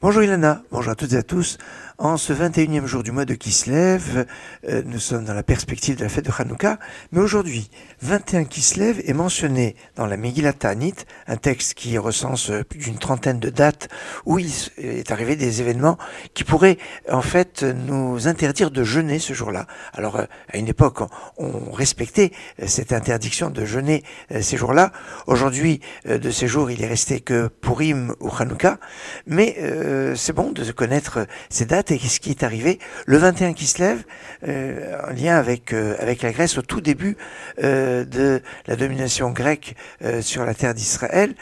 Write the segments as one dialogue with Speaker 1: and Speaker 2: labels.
Speaker 1: Bonjour Ilana, bonjour à toutes et à tous. En ce 21e jour du mois de Kislev, nous sommes dans la perspective de la fête de Hanouka, mais aujourd'hui, 21 Kislev est mentionné dans la Megillat Ta'anit, un texte qui recense plus d'une trentaine de dates où il est arrivé des événements qui pourraient en fait nous interdire de jeûner ce jour-là. Alors à une époque, on respectait cette interdiction de jeûner ces jours-là. Aujourd'hui, de ces jours, il est resté que Purim ou Hanouka, mais c'est bon de connaître ces dates et ce qui est arrivé le 21 Kislev en lien avec la Grèce au tout début de la domination grecque sur la terre d'Israël.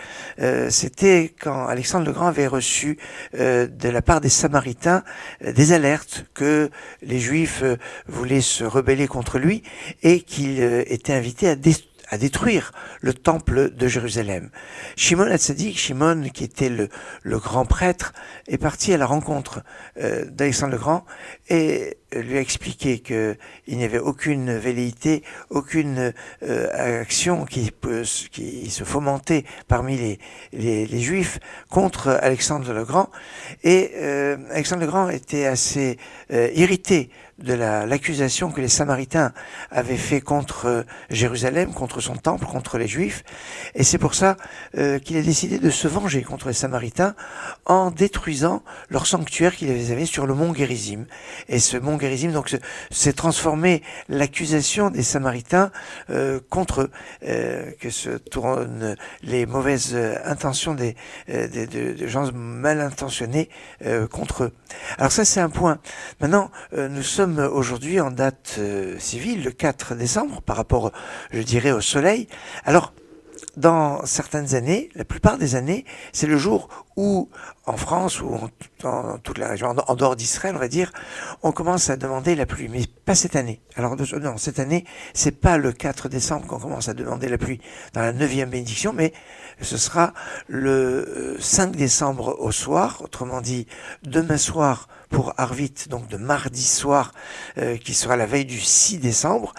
Speaker 1: C'était quand Alexandre le Grand avait reçu de la part des Samaritains des alertes que les Juifs voulaient se rebeller contre lui et qu'il était invité à détruire le temple de Jérusalem. Shimon HaTzadik, Shimon qui était le grand prêtre, est parti à la rencontre d'Alexandre le Grand et lui a expliqué qu'il n'y avait aucune velléité, aucune action qui se fomentait parmi les Juifs contre Alexandre le Grand. Et Alexandre le Grand était assez irrité de l'accusation que les Samaritains avaient fait contre Jérusalem, contre son temple, contre les Juifs. Et c'est pour ça qu'il a décidé de se venger contre les Samaritains en détruisant leur sanctuaire qu'ils avaient sur le mont Gérizim. Et ce mont Gérizim, donc, s'est transformé l'accusation des Samaritains contre eux, que se tournent les mauvaises intentions de gens mal intentionnés contre eux. Alors ça, c'est un point. Maintenant, nous sommes aujourd'hui en date civile, le 4 décembre, par rapport, je dirais, au soleil. Alors, dans certaines années, la plupart des années, c'est le jour où, en France, ou dans toute la région, en dehors d'Israël, on va dire, on commence à demander la pluie, mais pas cette année. Alors, non, cette année, c'est pas le 4 décembre qu'on commence à demander la pluie dans la 9e bénédiction, mais ce sera le 5 décembre au soir, autrement dit, demain soir pour Arvit, donc de mardi soir, qui sera la veille du 6 décembre,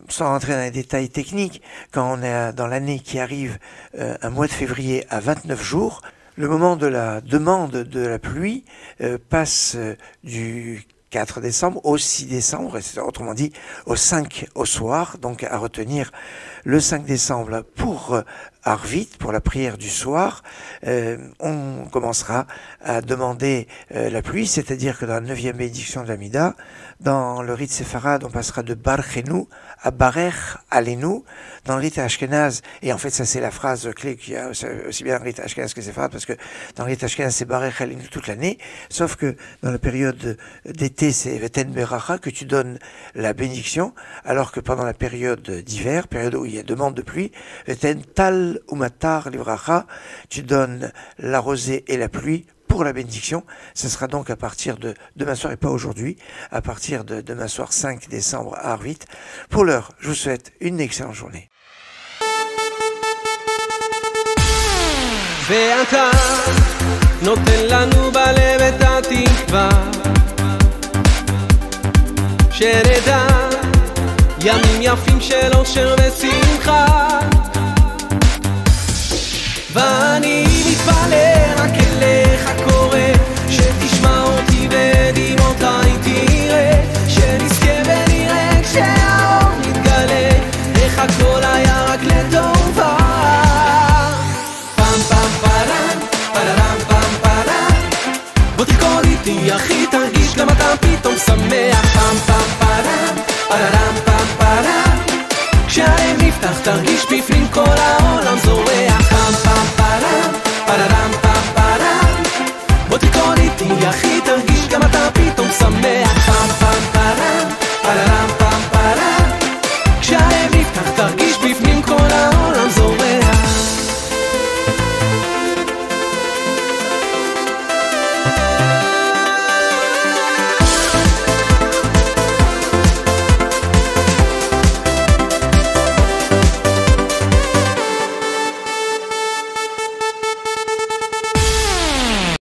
Speaker 1: sans rentrer dans les détails techniques, quand on est dans l'année qui arrive, un mois de février à 29 jours, le moment de la demande de la pluie passe du 4 décembre au 6 décembre, autrement dit au 5 au soir, donc à retenir le 5 décembre pour Arvit, pour la prière du soir. On commencera à demander la pluie, c'est-à-dire que dans la 9e bénédiction de l'Amida, dans le rite séfarade, on passera de Barchenu à Barech Alenu. Dans le rite Ashkenaz, et en fait ça c'est la phrase clé qu'il y a aussi bien dans le rite Ashkenaz que séfarade, parce que dans le rite Ashkenaz c'est Barech Alenu toute l'année, sauf que dans la période d'été c'est Veten Beracha que tu donnes la bénédiction, alors que pendant la période d'hiver, période où il y a demande de pluie, Veten Tal Umatar Livracha, tu donnes la rosée et la pluie pour la bénédiction. Ce sera donc à partir de demain soir et pas aujourd'hui, à partir de demain soir 5 décembre à Arvit. Pour l'heure, je vous souhaite une excellente journée.
Speaker 2: ואתה נותן לנו בלב את התקווה שנדע ימים יפים של אושר ושמחה ואני מתפלל רק אליך קורא שתשמע אותי ודמעותיי תראה שנזכה ונראה כשהאור מתגלה איך הכל היה רק לטובה בוא תרקוד איתי אחי תרגיש גם אתה פתאום שמח פעם פעם פרם פרם פעם פרם כשהלב נפתח תרגיש בפנים כל האור